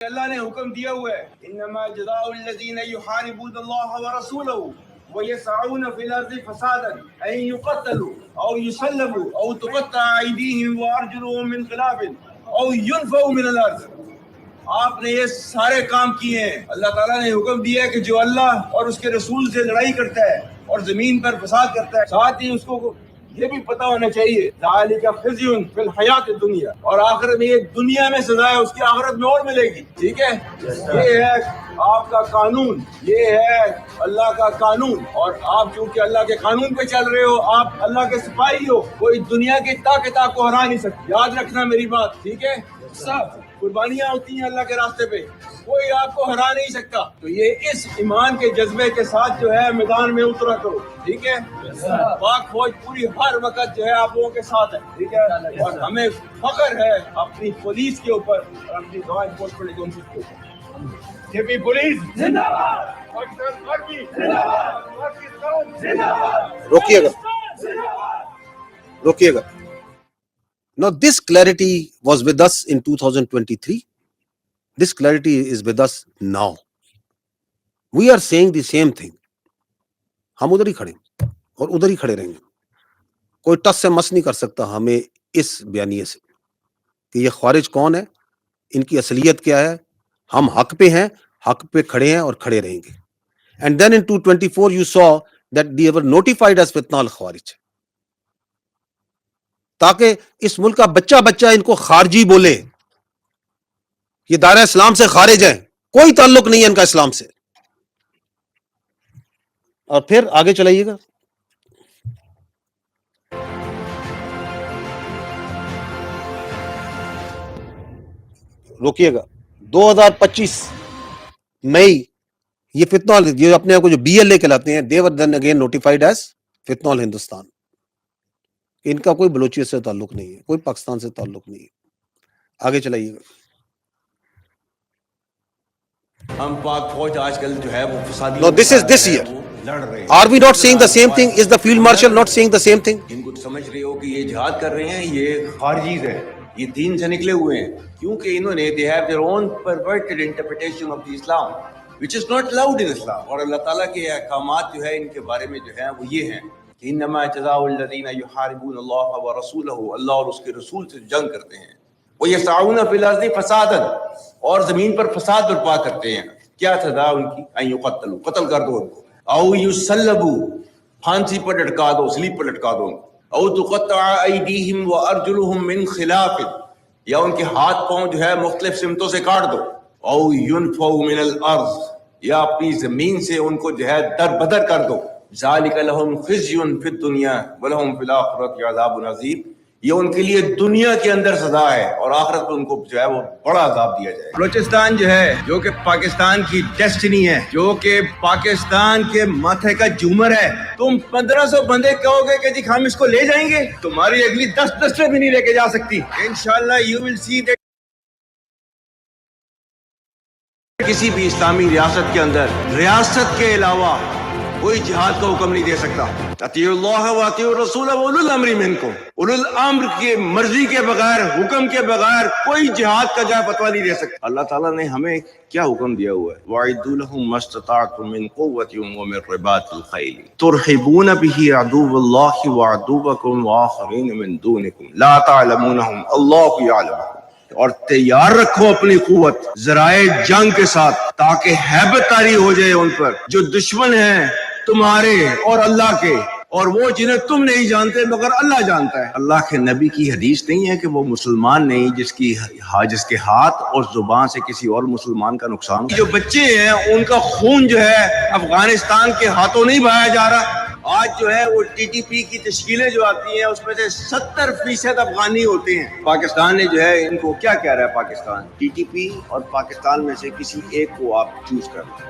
اللہ نے حکم دیا ہوا ہے انما جزاء الذین یحاربون اللہ ورسولہ ویسعون فی الارض فسادا ان یقتلوا او یصلبوا او تقطع ایدیہم وارجلہم من خلاف او ینفوا من الارض. آپ نے یہ سارے کام کیے ہیں. اللہ تعالیٰ نے حکم دیا ہے کہ جو اللہ اور اس کے رسول سے لڑائی کرتا ہے اور زمین پر فساد کرتا ہے، ساتھ ہی اس کو یہ بھی پتا ہونا چاہیے ذالک خزی فی الحیات الدنیا، اور آخرت میں یہ دنیا میں سزا ہے، اس کی آخرت میں اور ملے گی. ٹھیک ہے، یہ ہے آپ کا قانون، یہ ہے اللہ کا قانون. اور آپ چونکہ اللہ کے قانون پہ چل رہے ہو، آپ اللہ کے سپاہی ہو، کوئی دنیا کی طاقت آپ کو ہرا نہیں سکتی. یاد رکھنا میری بات، ٹھیک ہے. سب قربانیاں ہوتی ہیں اللہ کے راستے پہ، کوئی آپ کو ہرا نہیں سکتا. تو یہ اس ایمان کے جذبے کے ساتھ جو ہے میدان میں اترا کرو. ٹھیک ہے، پاک فوج پوری ہر وقت جو ہے آپ لوگوں کے ساتھ ہے. ٹھیک ہے، اور ہمیں فخر ہے اپنی پولیس کے اوپر اور اپنی لا انفورسمنٹ ایجنسی کے اوپر. کہ پولیس زندہ باد، پاکستان آرمی زندہ باد، پاکستان زندہ باد. روکیے گا. Now this clarity was with us in 2023. This clarity is with us now. We are saying the same thing. ہم ادھر ہی کھڑے اور ادھر ہی کھڑے رہیں گے. کوئی ٹس سے مس نہیں کر سکتا ہمیں اس بیانیے سے کہ یہ خوارج کون ہے، ان کی اصلیت کیا ہے. ہم حق پہ ہیں، حق پہ کھڑے ہیں اور کھڑے رہیں گے. And then in 2024 you saw that they were notified as فتنہ الخوارج، تاکہ اس ملک کا بچہ بچہ ان کو خارجی بولے. یہ دائرہ اسلام سے خارج ہیں، کوئی تعلق نہیں ہے ان کا اسلام سے. اور پھر آگے چلائیے گا. روکیے گا. 2025 مئی یہ فتنہ، یہ اپنے آپ کو جو بی ایل اے کہلاتے ہیں، they were then again notified as فتنہ الہندوستان. ان کا کوئی بلوچیت سے تعلق نہیں ہے، کوئی پاکستان سے تعلق نہیں ہے. آگے چلائیے گا. ہم پاک فوج آج کل جو ہے وہ فسادی No, this is this year. لڑ رہے ہیں. Are we not saying the same thing? Is the field marshal not saying the same thing? ان کو سمجھ رہے ہو کہ یہ جہاد کر رہے ہیں، یہ خارجیز ہیں، یہ دین سے نکلے ہوئے ہیں، کیونکہ انہوں نے they have their own perverted interpretation of the Islam which is not allowed in Islam. اور اللہ تعالیٰ کے احکامات جو ہے ان کے بارے میں جو ہے وہ یہ ہیں کہ انما جزاء الذین یحاربون اللہ ورسولہ، اللہ اور اس کے رسول سے جنگ کرتے ہیں، ویسعون فی الارض فسادا، اور زمین پر فساد برپا کرتے ہیں. کیا سزا ان کی؟ ان یقتلوا، قتل کر دو ان کو، او یصلبوا، پھانسی پر لٹکا دو، سلیب پر لٹکا دو، او تقطع ایدیہم وارجلہم من خلاف، یا ان کے ہاتھ پاؤں جو ہے مختلف سمتوں سے کاٹ دو، او ینفوا من الارض، یا اپنی زمین سے ان کو جو ہے در بدر کر دو. ذالک لہم خزی فی الدنیا ولہم فی الآخرۃ عذاب عظیم، یہ ان کے لیے دنیا کے اندر سزا ہے اور آخرت میں ان کو جو ہے وہ بڑا عذاب دیا جائے. بلوچستان جو ہے، جو کہ پاکستان کی ڈیسٹنی ہے، جو کہ پاکستان کے ماتھے کا جھومر ہے، تم 1500 بندے کہو گے کہ جی ہم اس کو لے جائیں گے، تمہاری اگلی 10 دستے بھی نہیں لے کے جا سکتی. انشاءاللہ یو ول سی دیٹ کسی بھی اسلامی ریاست کے اندر ریاست کے علاوہ کوئی جہاد کا حکم نہیں دے سکتا. اطیعوا اللہ واطیعوا الرسول واولو الامر منکم، اولو الامر کی مرضی کے بغیر، حکم کے بغیر کوئی جہاد کا جو فتویٰ نہیں دے سکتا. اللہ تعالیٰ نے ہمیں کیا حکم دیا ہوا ہے؟ وَأَعِدُّوا لَهُم مَّا اسْتَطَعْتُم مِّن قُوَّةٍ وَمِن رِّبَاطِ الْخَيْلِ تُرْهِبُونَ بِهِ عَدُوَّ اللَّهِ وَعَدُوَّكُمْ وَآخَرِينَ مِن دُونِكُمْ لَا تَعْلَمُونَهُمْ اللَّهُ يَعْلَمُهُمْ. اور تیار رکھو اپنی قوت ذرائع جنگ کے ساتھ، تاکہ ہیبت طاری ہو جائے ان پر جو دشمن ہیں تمہارے اور اللہ کے، اور وہ جنہیں تم نہیں جانتے مگر اللہ جانتا ہے. اللہ کے نبی کی حدیث نہیں ہے کہ وہ مسلمان نہیں جس کے ہاتھ اور زبان سے کسی اور مسلمان کا نقصان ہو. جو بچے ہیں ان کا خون جو ہے افغانستان کے ہاتھوں نہیں بہایا جا رہا. آج جو ہے وہ ٹی ٹی پی کی تشکیلیں جو آتی ہیں اس میں سے 70% افغانی ہوتے ہیں. پاکستان نے جو ہے ان کو کیا کہہ رہا ہے؟ پاکستان ٹی ٹی پی اور پاکستان میں سے کسی ایک کو آپ چوز کر لیں.